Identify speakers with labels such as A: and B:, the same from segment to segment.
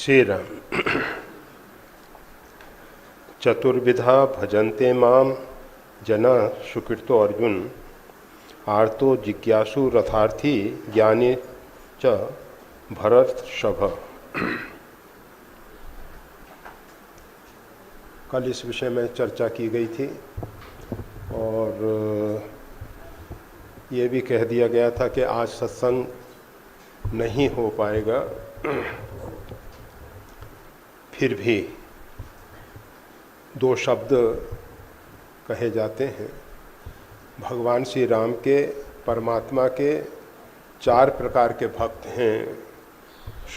A: श्री राम। चतुर्विधा भजन्ते माम जना सुकृतो अर्जुन आर्तो जिज्ञासु रथार्थी ज्ञानी च भरतर्षभ। कल इस विषय में चर्चा की गई थी और ये भी कह दिया गया था कि आज सत्संग नहीं हो पाएगा। फिर भी दो शब्द कहे जाते हैं। भगवान श्री राम के, परमात्मा के चार प्रकार के भक्त हैं।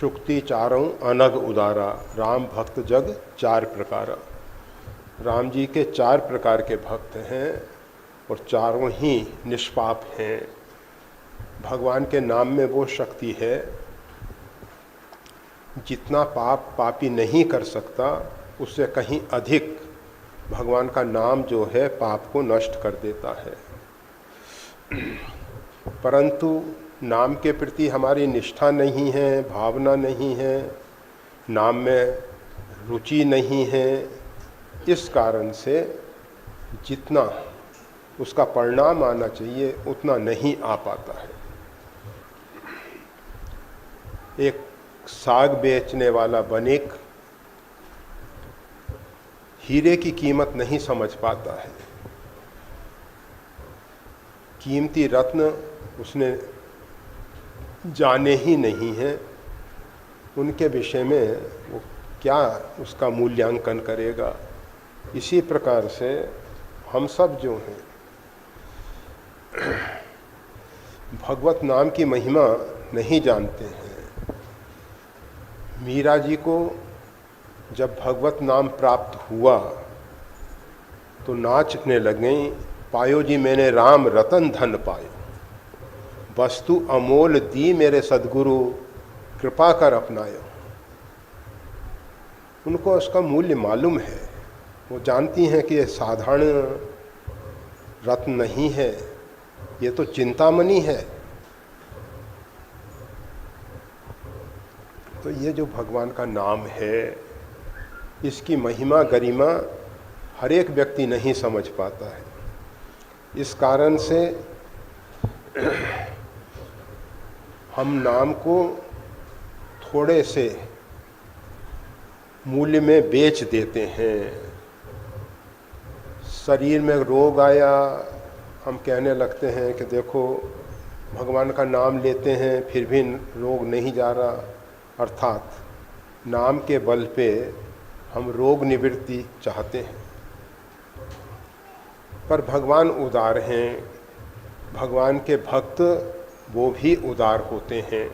A: शुक्ति चारों अनग उदारा, राम भक्त जग चार प्रकार। राम जी के चार प्रकार के भक्त हैं और चारों ही निष्पाप हैं। भगवान के नाम में वो शक्ति है, जितना पाप पापी नहीं कर सकता उससे कहीं अधिक भगवान का नाम जो है पाप को नष्ट कर देता है। परंतु नाम के प्रति हमारी निष्ठा नहीं है, भावना नहीं है, नाम में रुचि नहीं है। इस कारण से जितना उसका परिणाम आना चाहिए उतना नहीं आ पाता है। एक साग बेचने वाला बनिक हीरे की कीमत नहीं समझ पाता है। कीमती रत्न उसने जाने ही नहीं है, उनके विषय में वो क्या उसका मूल्यांकन करेगा। इसी प्रकार से हम सब जो हैं भगवत नाम की महिमा नहीं जानते हैं। मीरा जी को जब भगवत नाम प्राप्त हुआ तो नाचने लगें, पायो जी मैंने राम रतन धन पायो, वस्तु अमोल दी मेरे सद्गुरु, कृपा कर अपनायो। उनको उसका मूल्य मालूम है। वो जानती हैं कि ये साधारण रत्न नहीं है, ये तो चिंतामणि है। तो ये जो भगवान का नाम है, इसकी महिमा गरिमा हर एक व्यक्ति नहीं समझ पाता है। इस कारण से हम नाम को थोड़े से मूल्य में बेच देते हैं। शरीर में रोग आया, हम कहने लगते हैं कि देखो भगवान का नाम लेते हैं फिर भी रोग नहीं जा रहा। अर्थात नाम के बल पे हम रोग निवृत्ति चाहते हैं। पर भगवान उदार हैं, भगवान के भक्त वो भी उदार होते हैं।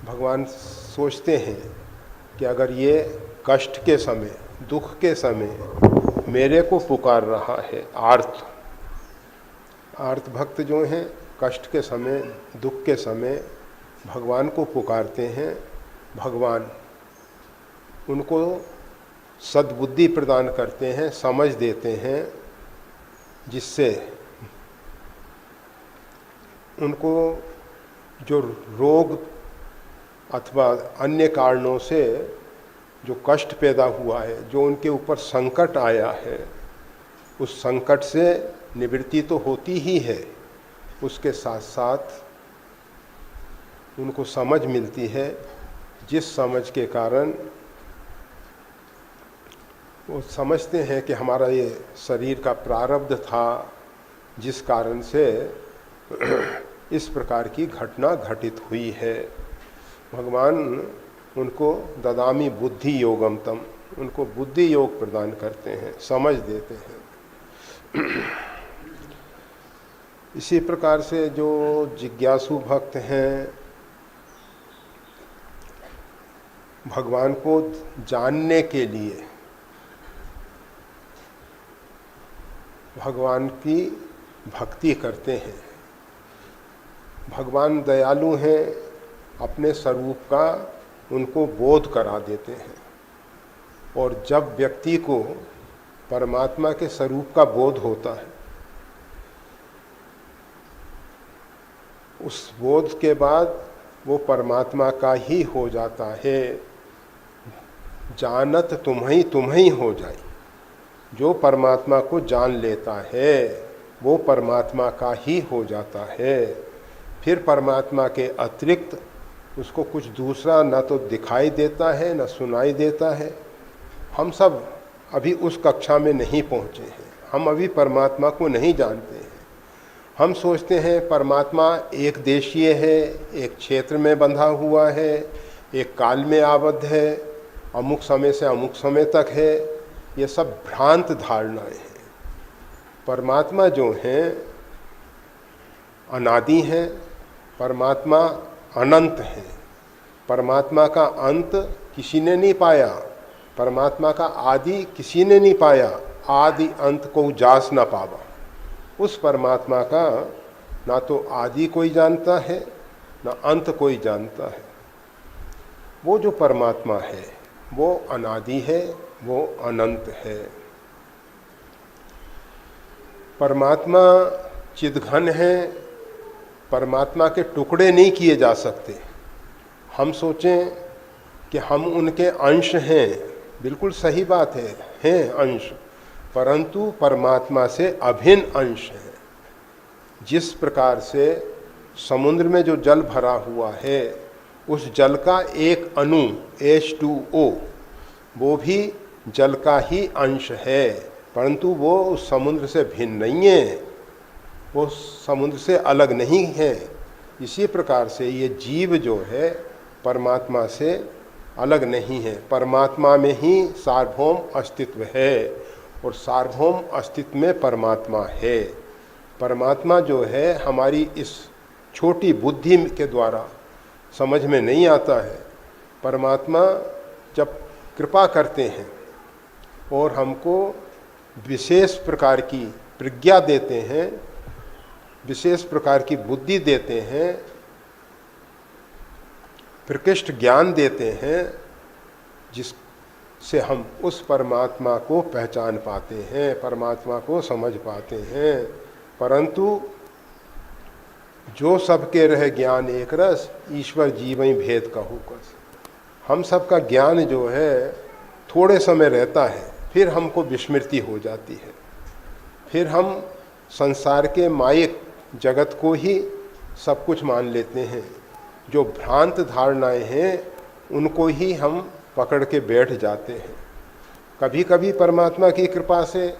A: भगवान सोचते हैं कि अगर ये कष्ट के समय, दुख के समय मेरे को पुकार रहा है, आर्त भक्त जो हैं कष्ट के समय, दुख के समय भगवान को पुकारते हैं, भगवान उनको सद्बुद्धि प्रदान करते हैं, समझ देते हैं, जिससे उनको जो रोग अथवा अन्य कारणों से जो कष्ट पैदा हुआ है, जो उनके ऊपर संकट आया है, उस संकट से निवृत्ति तो होती ही है, उसके साथ साथ उनको समझ मिलती है, जिस समझ के कारण वो समझते हैं कि हमारा ये शरीर का प्रारब्ध था, जिस कारण से इस प्रकार की घटना घटित हुई है। भगवान उनको ददामी बुद्धि योगम तम, उनको बुद्धि योग प्रदान करते हैं, समझ देते हैं। इसी प्रकार से जो जिज्ञासु भक्त हैं, भगवान को जानने के लिए भगवान की भक्ति करते हैं। भगवान दयालु हैं, अपने स्वरूप का उनको बोध करा देते हैं। और जब व्यक्ति को परमात्मा के स्वरूप का बोध होता है, उस बोध के बाद वो परमात्मा का ही हो जाता है। जानत तुम्हें हो जाए। जो परमात्मा को जान लेता है वो परमात्मा का ही हो जाता है। फिर परमात्मा के अतिरिक्त उसको कुछ दूसरा ना तो दिखाई देता है ना सुनाई देता है। हम सब अभी उस कक्षा में नहीं पहुँचे हैं। हम अभी परमात्मा को नहीं जानते हैं। हम सोचते हैं परमात्मा एक देशीय है, एक क्षेत्र में बंधा हुआ है, एक काल में आबद्ध है, अमुक समय से अमुक समय तक है। ये सब भ्रांत धारणाएं हैं। परमात्मा जो हैं अनादि हैं, परमात्मा अनंत हैं। परमात्मा का अंत किसी ने नहीं पाया, परमात्मा का आदि किसी ने नहीं पाया। आदि अंत को जास न पावा। उस परमात्मा का ना तो आदि कोई जानता है ना अंत कोई जानता है। वो जो परमात्मा है वो अनादि है, वो अनंत है। परमात्मा चिद्घन है। परमात्मा के टुकड़े नहीं किए जा सकते। हम सोचें कि हम उनके अंश हैं, बिल्कुल सही बात है, हैं अंश, परंतु परमात्मा से अभिन्न अंश है। जिस प्रकार से समुद्र में जो जल भरा हुआ है उस जल का एक अणु H2O वो भी जल का ही अंश है, परंतु वो उस समुद्र से भिन्न नहीं है, वो समुद्र से अलग नहीं है। इसी प्रकार से ये जीव जो है परमात्मा से अलग नहीं है। परमात्मा में ही सार्वभौम अस्तित्व है और सार्वभौम अस्तित्व में परमात्मा है। परमात्मा जो है हमारी इस छोटी बुद्धि के द्वारा समझ में नहीं आता है। परमात्मा जब कृपा करते हैं और हमको विशेष प्रकार की प्रज्ञा देते हैं, विशेष प्रकार की बुद्धि देते हैं, प्रकृष्ट ज्ञान देते हैं, जिससे हम उस परमात्मा को पहचान पाते हैं, परमात्मा को समझ पाते हैं। परंतु जो सबके रहे ज्ञान एक रस, ईश्वर जीवई भेद कहू कस। हम सबका ज्ञान जो है थोड़े समय रहता है, फिर हमको विस्मृति हो जाती है। फिर हम संसार के मायिक जगत को ही सब कुछ मान लेते हैं। जो भ्रांत धारणाएं हैं उनको ही हम पकड़ के बैठ जाते हैं। कभी कभी परमात्मा की कृपा से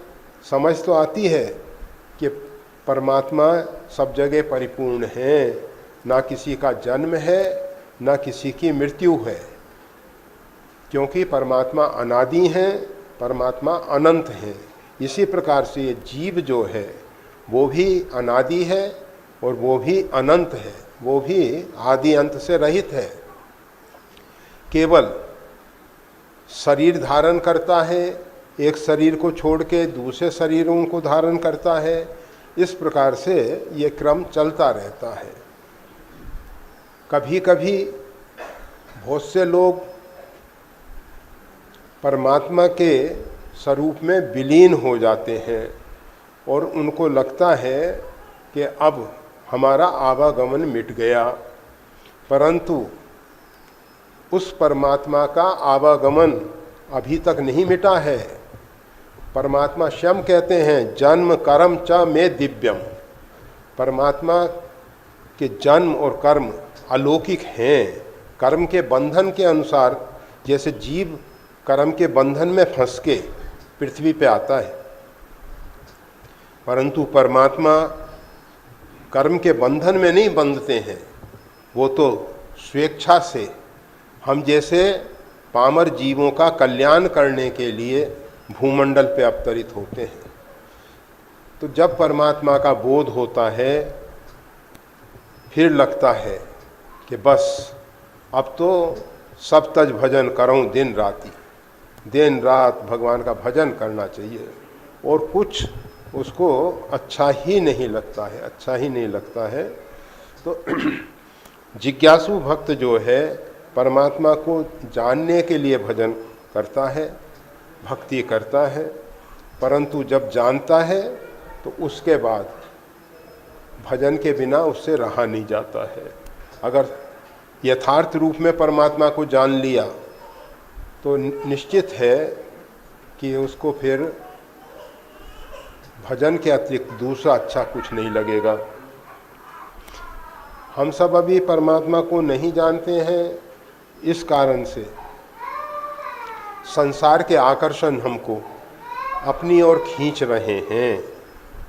A: समझ तो आती है कि परमात्मा सब जगह परिपूर्ण है, ना किसी का जन्म है ना किसी की मृत्यु है, क्योंकि परमात्मा अनादि हैं, परमात्मा अनंत हैं। इसी प्रकार से ये जीव जो है वो भी अनादि है और वो भी अनंत है, वो भी आदि अंत से रहित है। केवल शरीर धारण करता है, एक शरीर को छोड़ के दूसरे शरीरों को धारण करता है। इस प्रकार से ये क्रम चलता रहता है। कभी कभी बहुत से लोग परमात्मा के स्वरूप में विलीन हो जाते हैं और उनको लगता है कि अब हमारा आवागमन मिट गया, परंतु उस परमात्मा का आवागमन अभी तक नहीं मिटा है। परमात्मा स्वयं कहते हैं जन्म कर्म च में दिव्यम। परमात्मा के जन्म और कर्म अलौकिक हैं। कर्म के बंधन के अनुसार, जैसे जीव कर्म के बंधन में फंस के पृथ्वी पे आता है, परंतु परमात्मा कर्म के बंधन में नहीं बंधते हैं। वो तो स्वेच्छा से हम जैसे पामर जीवों का कल्याण करने के लिए भूमंडल पे अवतरित होते हैं। तो जब परमात्मा का बोध होता है फिर लगता है कि बस अब तो सब तज भजन करूं दिन राती, दिन रात भगवान का भजन करना चाहिए, और कुछ उसको अच्छा ही नहीं लगता है, अच्छा ही नहीं लगता है। तो जिज्ञासु भक्त जो है परमात्मा को जानने के लिए भजन करता है, भक्ति करता है, परंतु जब जानता है तो उसके बाद भजन के बिना उससे रहा नहीं जाता है। अगर यथार्थ रूप में परमात्मा को जान लिया तो निश्चित है कि उसको फिर भजन के अतिरिक्त दूसरा अच्छा कुछ नहीं लगेगा। हम सब अभी परमात्मा को नहीं जानते हैं, इस कारण से संसार के आकर्षण हमको अपनी ओर खींच रहे हैं,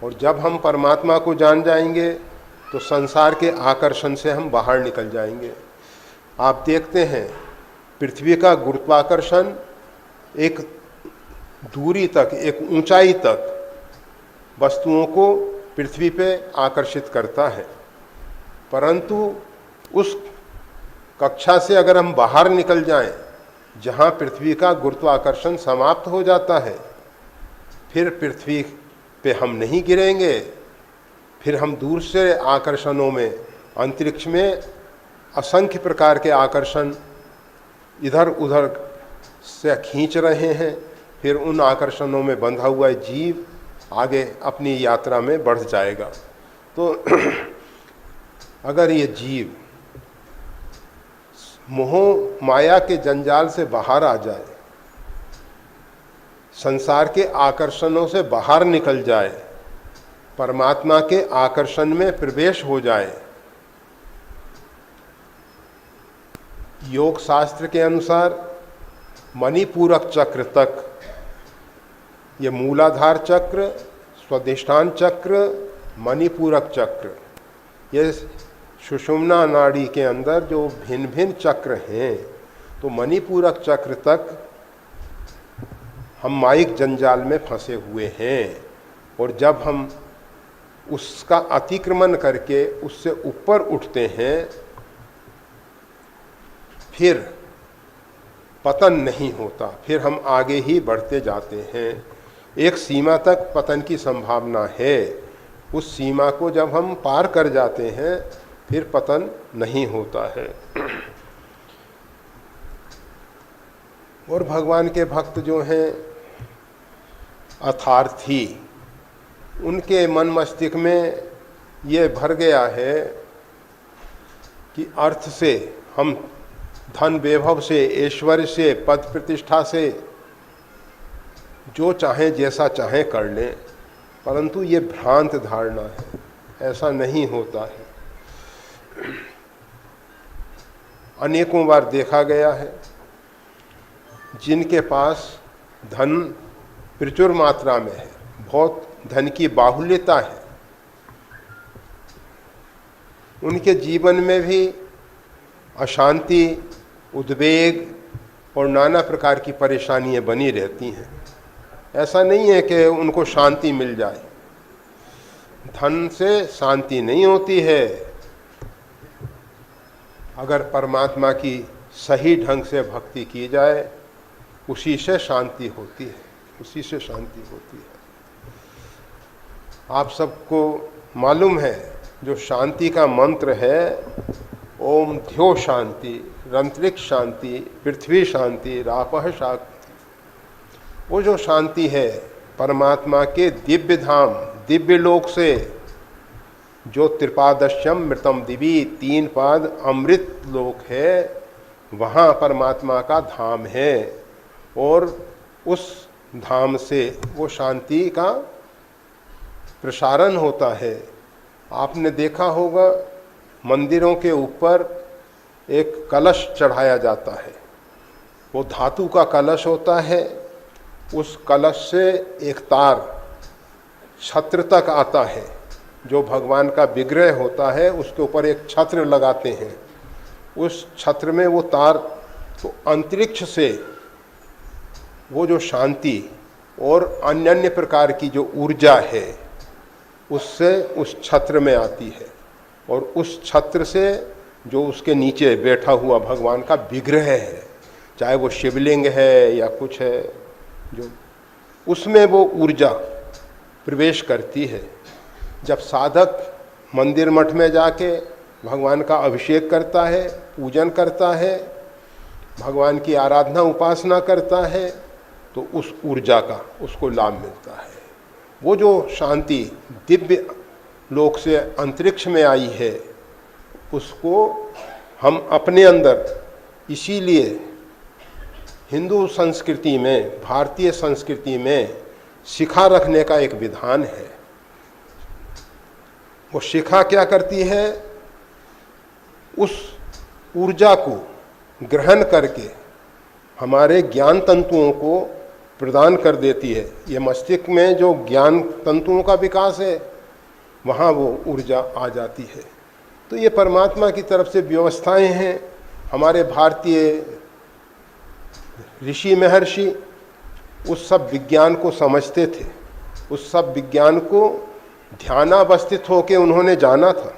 A: और जब हम परमात्मा को जान जाएंगे तो संसार के आकर्षण से हम बाहर निकल जाएंगे। आप देखते हैं पृथ्वी का गुरुत्वाकर्षण एक दूरी तक, एक ऊंचाई तक वस्तुओं को पृथ्वी पे आकर्षित करता है, परंतु उस कक्षा से अगर हम बाहर निकल जाएं, जहां पृथ्वी का गुरुत्वाकर्षण समाप्त हो जाता है, फिर पृथ्वी पे हम नहीं गिरेंगे, फिर हम दूर से आकर्षणों में, अंतरिक्ष में असंख्य प्रकार के आकर्षण इधर उधर से खींच रहे हैं, फिर उन आकर्षणों में बंधा हुआ जीव आगे अपनी यात्रा में बढ़ जाएगा। तो अगर ये जीव मोह माया के जंजाल से बाहर आ जाए, संसार के आकर्षणों से बाहर निकल जाए, परमात्मा के आकर्षण में प्रवेश हो जाए, योग शास्त्र के अनुसार मणिपूरक चक्र तक, ये मूलाधार चक्र, स्वादिष्ठान चक्र, मणिपूरक चक्र, ये सुषुम्ना नाड़ी के अंदर जो भिन्न भिन्न चक्र हैं, तो मणिपूरक चक्र तक हम माइक जंजाल में फंसे हुए हैं, और जब हम उसका अतिक्रमण करके उससे ऊपर उठते हैं, फिर पतन नहीं होता, फिर हम आगे ही बढ़ते जाते हैं। एक सीमा तक पतन की संभावना है, उस सीमा को जब हम पार कर जाते हैं फिर पतन नहीं होता है। और भगवान के भक्त जो हैं अर्थार्थी, उनके मन मस्तिष्क में ये भर गया है कि अर्थ से हम धन वैभव से, ऐश्वर्य से, पद प्रतिष्ठा से जो चाहें जैसा चाहें कर लें, परंतु ये भ्रांत धारणा है, ऐसा नहीं होता है। अनेकों बार देखा गया है, जिनके पास धन प्रचुर मात्रा में है, बहुत धन की बाहुल्यता है, उनके जीवन में भी अशांति, उद्वेग और नाना प्रकार की परेशानियां बनी रहती हैं। ऐसा नहीं है कि उनको शांति मिल जाए, धन से शांति नहीं होती है। अगर परमात्मा की सही ढंग से भक्ति की जाए, उसी से शांति होती है, उसी से शांति होती है। आप सबको मालूम है जो शांति का मंत्र है, ओम ध्यो शांति, अंतरिक्ष शांति, पृथ्वी शांति, रापः शांति। वो जो शांति है परमात्मा के दिव्य धाम, दिव्य लोक से, जो त्रिपादश्यम मृतम दिवी, 3 पाद अमृत लोक है, वहाँ परमात्मा का धाम है, और उस धाम से वो शांति का प्रसारण होता है। आपने देखा होगा मंदिरों के ऊपर एक कलश चढ़ाया जाता है, वो धातु का कलश होता है, उस कलश से एक तार छत्र तक आता है, जो भगवान का विग्रह होता है उसके ऊपर एक छत्र लगाते हैं, उस छत्र में वो तार, तो अंतरिक्ष से वो जो शांति और अन्य अन्य प्रकार की जो ऊर्जा है उससे उस छत्र में आती है, और उस छत्र से जो उसके नीचे बैठा हुआ भगवान का विग्रह है, चाहे वो शिवलिंग है या कुछ है, जो उसमें वो ऊर्जा प्रवेश करती है। जब साधक मंदिर मठ में जाके भगवान का अभिषेक करता है, पूजन करता है, भगवान की आराधना उपासना करता है, तो उस ऊर्जा का उसको लाभ मिलता है। वो जो शांति दिव्य लोक से अंतरिक्ष में आई है, उसको हम अपने अंदर, इसीलिए हिंदू संस्कृति में, भारतीय संस्कृति में शिखा रखने का एक विधान है। वो शिखा क्या करती है? उस ऊर्जा को ग्रहण करके हमारे ज्ञान तंतुओं को प्रदान कर देती है। ये मस्तिष्क में जो ज्ञान तंतुओं का विकास है, वहाँ वो ऊर्जा आ जाती है। तो ये परमात्मा की तरफ से व्यवस्थाएं हैं। हमारे भारतीय ऋषि महर्षि उस सब विज्ञान को समझते थे, उस सब विज्ञान को ध्यानावस्थित होकर उन्होंने जाना था,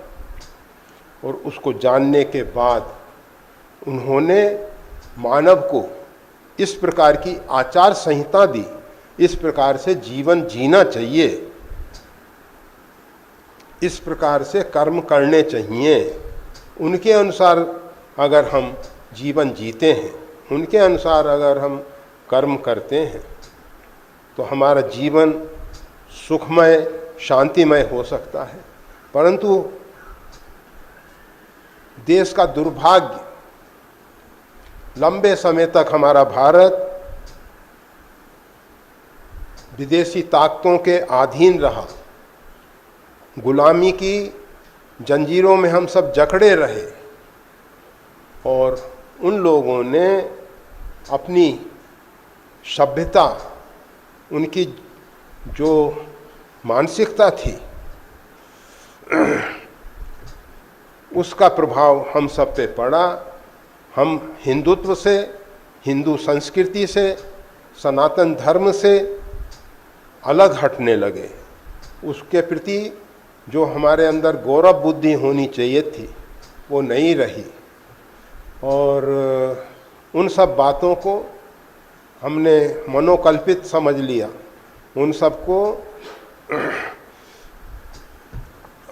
A: और उसको जानने के बाद उन्होंने मानव को इस प्रकार की आचार संहिता दी, इस प्रकार से जीवन जीना चाहिए, इस प्रकार से कर्म करने चाहिए। उनके अनुसार अगर हम जीवन जीते हैं, उनके अनुसार अगर हम कर्म करते हैं, तो हमारा जीवन सुखमय, शांतिमय हो सकता है। परंतु देश का दुर्भाग्य, लंबे समय तक हमारा भारत विदेशी ताकतों के अधीन रहा, गुलामी की जंजीरों में हम सब जकड़े रहे, और उन लोगों ने अपनी सभ्यता, उनकी जो मानसिकता थी, उसका प्रभाव हम सब पे पड़ा। हम हिंदुत्व से, हिंदू संस्कृति से, सनातन धर्म से अलग हटने लगे। उसके प्रति जो हमारे अंदर गौरव बुद्धि होनी चाहिए थी, वो नहीं रही, और उन सब बातों को हमने मनोकल्पित समझ लिया, उन सबको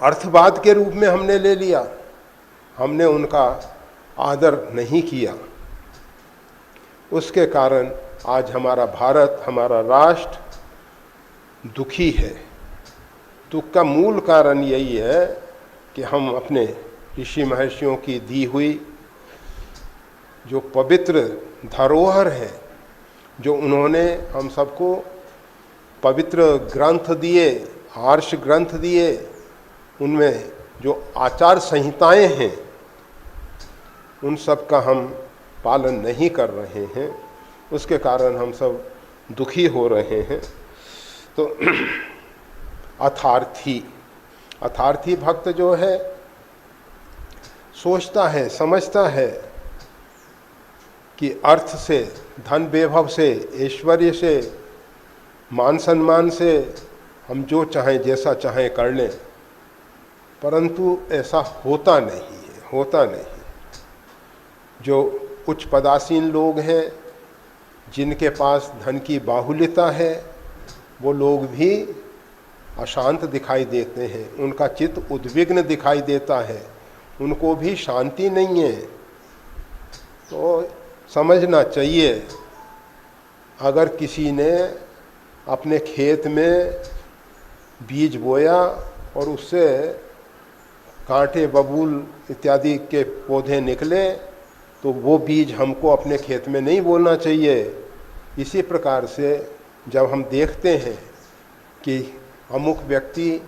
A: अर्थवाद के रूप में हमने ले लिया, हमने उनका आदर नहीं किया। उसके कारण आज हमारा भारत, हमारा राष्ट्र दुखी है। दुख का मूल कारण यही है कि हम अपने ऋषि महर्षियों की दी हुई जो पवित्र धरोहर है, जो उन्होंने हम सबको पवित्र ग्रंथ दिए, आर्ष ग्रंथ दिए, उनमें जो आचार संहिताएं हैं, उन सब का हम पालन नहीं कर रहे हैं। उसके कारण हम सब दुखी हो रहे हैं। तो अथार्थी भक्त जो है, सोचता है, समझता है कि अर्थ से, धन वैभव से, ऐश्वर्य से, मान सम्मान से हम जो चाहें, जैसा चाहें कर लें, परंतु ऐसा होता नहीं। जो उच्च पदासीन लोग हैं, जिनके पास धन की बाहुल्यता है, वो लोग भी अशांत दिखाई देते हैं, उनका चित्त उद्विग्न दिखाई देता है, उनको भी शांति नहीं है। तो समझना चाहिए, अगर किसी ने अपने खेत में बीज बोया और उससे कांटे, बबूल इत्यादि के पौधे निकले, तो वो बीज हमको अपने खेत में नहीं बोना चाहिए। इसी प्रकार से जब हम देखते हैं कि अमुक व्यक्ति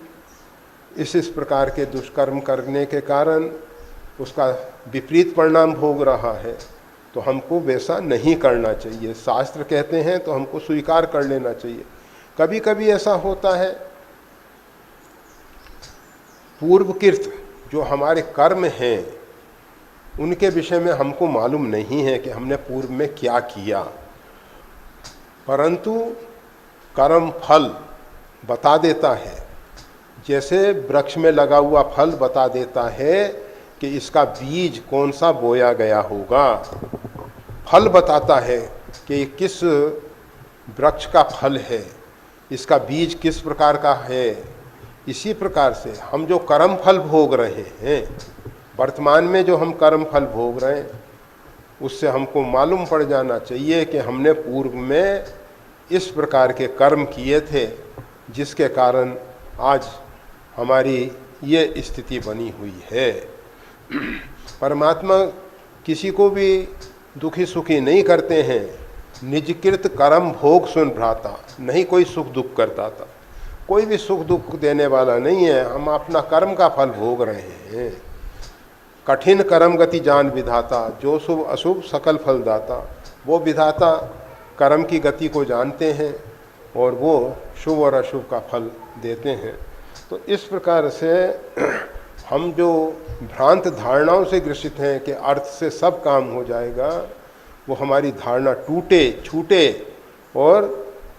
A: इस प्रकार के दुष्कर्म करने के कारण उसका विपरीत परिणाम भोग रहा है, तो हमको वैसा नहीं करना चाहिए। शास्त्र कहते हैं तो हमको स्वीकार कर लेना चाहिए। कभी कभी ऐसा होता है, पूर्वकृत जो हमारे कर्म हैं, उनके विषय में हमको मालूम नहीं है कि हमने पूर्व में क्या किया, परंतु कर्म फल बता देता है। जैसे वृक्ष में लगा हुआ फल बता देता है कि इसका बीज कौन सा बोया गया होगा, फल बताता है कि किस वृक्ष का फल है, इसका बीज किस प्रकार का है। इसी प्रकार से हम जो कर्म फल भोग रहे हैं, वर्तमान में जो हम कर्म फल भोग रहे हैं, उससे हमको मालूम पड़ जाना चाहिए कि हमने पूर्व में इस प्रकार के कर्म किए थे, जिसके कारण आज हमारी ये स्थिति बनी हुई है। परमात्मा किसी को भी दुखी सुखी नहीं करते हैं। निजकृत कर्म भोग सुन भ्राता, नहीं कोई सुख दुख करता था, कोई भी सुख दुख देने वाला नहीं है। हम अपना कर्म का फल भोग रहे हैं। कठिन कर्म गति जान विधाता, जो शुभ अशुभ सकल फल दाता। वो विधाता कर्म की गति को जानते हैं और वो शुभ और अशुभ का फल देते हैं। तो इस प्रकार से हम जो भ्रांत धारणाओं से ग्रसित हैं कि अर्थ से सब काम हो जाएगा, वो हमारी धारणा टूटे छूटे और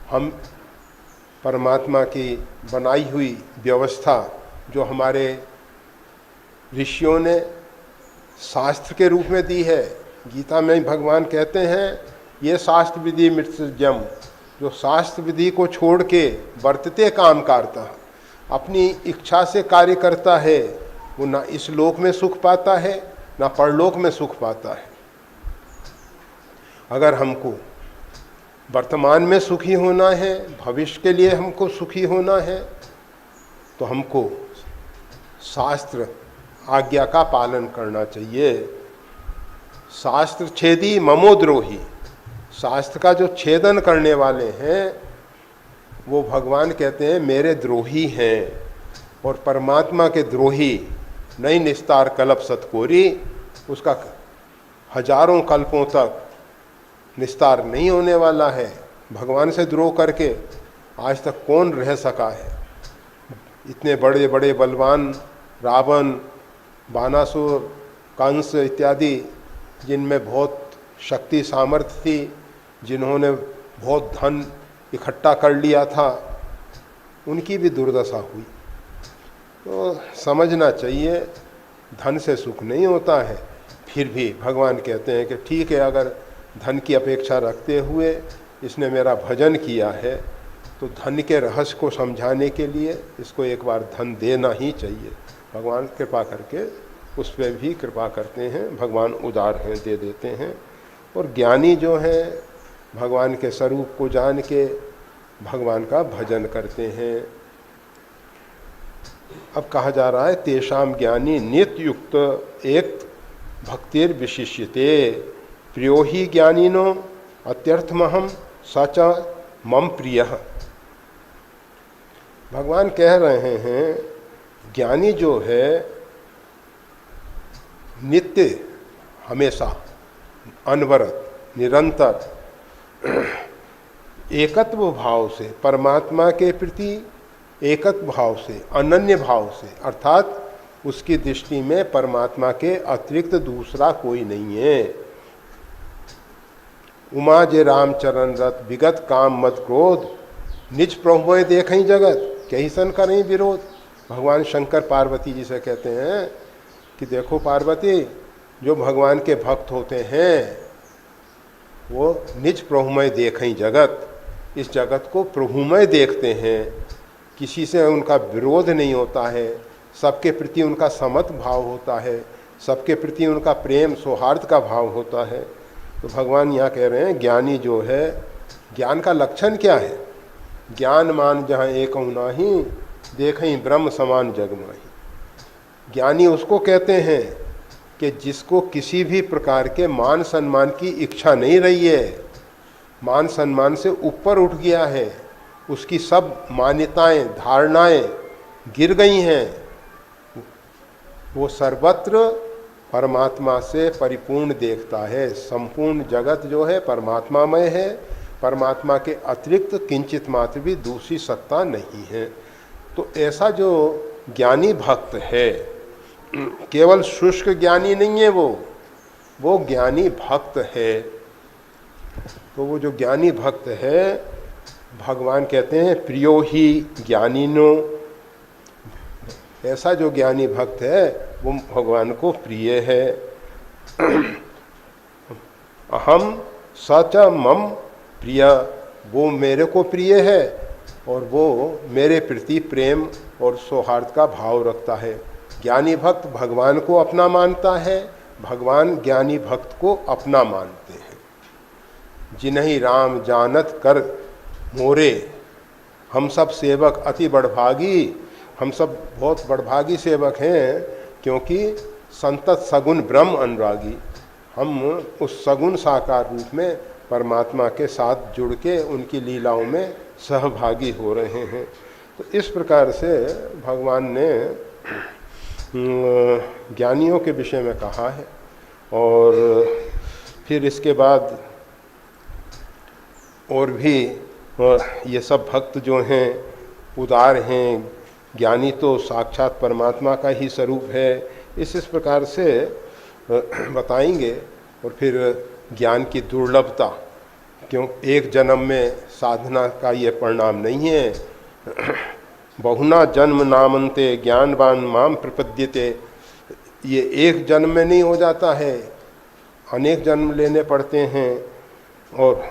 A: हम परमात्मा की बनाई हुई व्यवस्था जो हमारे ऋषियों ने शास्त्र के रूप में दी है। गीता में भगवान कहते हैं ये शास्त्र विधि मृत्युजम, जो शास्त्र विधि को छोड़ के वर्तते काम करता, अपनी इच्छा से कार्य करता है, वो ना इस लोक में सुख पाता है ना परलोक में सुख पाता है। अगर हमको वर्तमान में सुखी होना है, भविष्य के लिए हमको सुखी होना है, तो हमको शास्त्र आज्ञा का पालन करना चाहिए। शास्त्र छेदी ममोद्रोही, शास्त्र का जो छेदन करने वाले हैं वो भगवान कहते हैं मेरे द्रोही हैं। और परमात्मा के द्रोही नहीं निस्तार कल्प सतकोरी, उसका हजारों कल्पों तक निस्तार नहीं होने वाला है। भगवान से द्रोह करके आज तक कौन रह सका है? इतने बड़े बड़े बलवान रावण, बानासुर, कंस इत्यादि, जिनमें बहुत शक्ति सामर्थ्य थी, जिन्होंने बहुत धन इकट्ठा कर लिया था, उनकी भी दुर्दशा हुई। तो समझना चाहिए धन से सुख नहीं होता है। फिर भी भगवान कहते हैं कि ठीक है, अगर धन की अपेक्षा रखते हुए इसने मेरा भजन किया है तो धन के रहस्य को समझाने के लिए इसको एक बार धन देना ही चाहिए। भगवान कृपा करके उस पर भी कृपा करते हैं। भगवान उदार हैं, दे देते हैं। और ज्ञानी जो हैं भगवान के स्वरूप को जान के भगवान का भजन करते हैं। अब कहा जा रहा है तेषाम ज्ञानी नित्य युक्त एक भक्तिर विशिष्यते प्रियो ही ज्ञानीनो अत्यर्थमहम सच मम प्रिय। भगवान कह रहे हैं ज्ञानी जो है नित्य, हमेशा, अनवरत, निरंतर एकत्व भाव से, परमात्मा के प्रति एकत्व भाव से, अनन्य भाव से, अर्थात उसकी दृष्टि में परमात्मा के अतिरिक्त दूसरा कोई नहीं है। उमा जे रामचरण रत विगत काम मत क्रोध निज प्रभु देखई जगत कहीं सन करें विरोध। भगवान शंकर पार्वती जी से कहते हैं कि देखो पार्वती, जो भगवान के भक्त होते हैं वो निज प्रभुमय देखें जगत, इस जगत को प्रभुमय देखते हैं। किसी से उनका विरोध नहीं होता है, सबके प्रति उनका समत भाव होता है, सबके प्रति उनका प्रेम सौहार्द का भाव होता है। तो भगवान यहाँ कह रहे हैं ज्ञानी जो है, ज्ञान का लक्षण क्या है? ज्ञान मान जहाँ एक नाही देखें ब्रह्म समान जग माही। ज्ञानी उसको कहते हैं कि जिसको किसी भी प्रकार के मान सम्मान की इच्छा नहीं रही है, मान सम्मान से ऊपर उठ गया है, उसकी सब मान्यताएं धारणाएं गिर गई हैं, वो सर्वत्र परमात्मा से परिपूर्ण देखता है। संपूर्ण जगत जो है परमात्मामय है, परमात्मा के अतिरिक्त किंचित मात्र भी दूसरी सत्ता नहीं है। तो ऐसा जो ज्ञानी भक्त है, केवल शुष्क ज्ञानी नहीं है, वो ज्ञानी भक्त है। तो वो जो ज्ञानी भक्त है, भगवान कहते हैं प्रियो ही ज्ञानीनो, ऐसा जो ज्ञानी भक्त है वो भगवान को प्रिय है। अहम सच मम प्रिय, वो मेरे को प्रिय है और वो मेरे प्रति प्रेम और सौहार्द का भाव रखता है। ज्ञानी भक्त भगवान को अपना मानता है, भगवान ज्ञानी भक्त को अपना मानते हैं। जिन्हीं राम जानत कर मोरे, हम सब सेवक अति बड़भागी, हम सब बहुत बड़भागी सेवक हैं, क्योंकि संतत सगुण ब्रह्म अनुरागी। हम उस सगुण साकार रूप में परमात्मा के साथ जुड़ के उनकी लीलाओं में सहभागी हो रहे हैं। तो इस प्रकार से भगवान ने ज्ञानियों के विषय में कहा है। और फिर इसके बाद और भी ये सब भक्त जो हैं उदार हैं, ज्ञानी तो साक्षात परमात्मा का ही स्वरूप है, इस प्रकार से बताएंगे। और फिर ज्ञान की दुर्लभता, क्यों एक जन्म में साधना का ये परिणाम नहीं है। बहुना जन्म नामन्ते ज्ञानवान माम प्रपद्यते, ये एक जन्म में नहीं हो जाता है, अनेक जन्म लेने पड़ते हैं और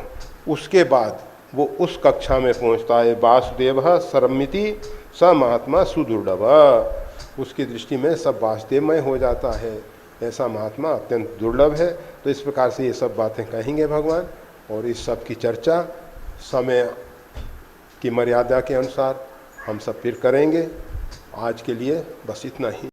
A: उसके बाद वो उस कक्षा में पहुंचता है। वासुदेव सर्वमिति स महात्मा सुदुर्लभ, उसकी दृष्टि में सब वासुदेवमय हो जाता है, ऐसा महात्मा अत्यंत दुर्लभ है। तो इस प्रकार से ये सब बातें कहेंगे भगवान, और इस सब की चर्चा समय की मर्यादा के अनुसार हम सब फिर करेंगे। आज के लिए बस इतना ही।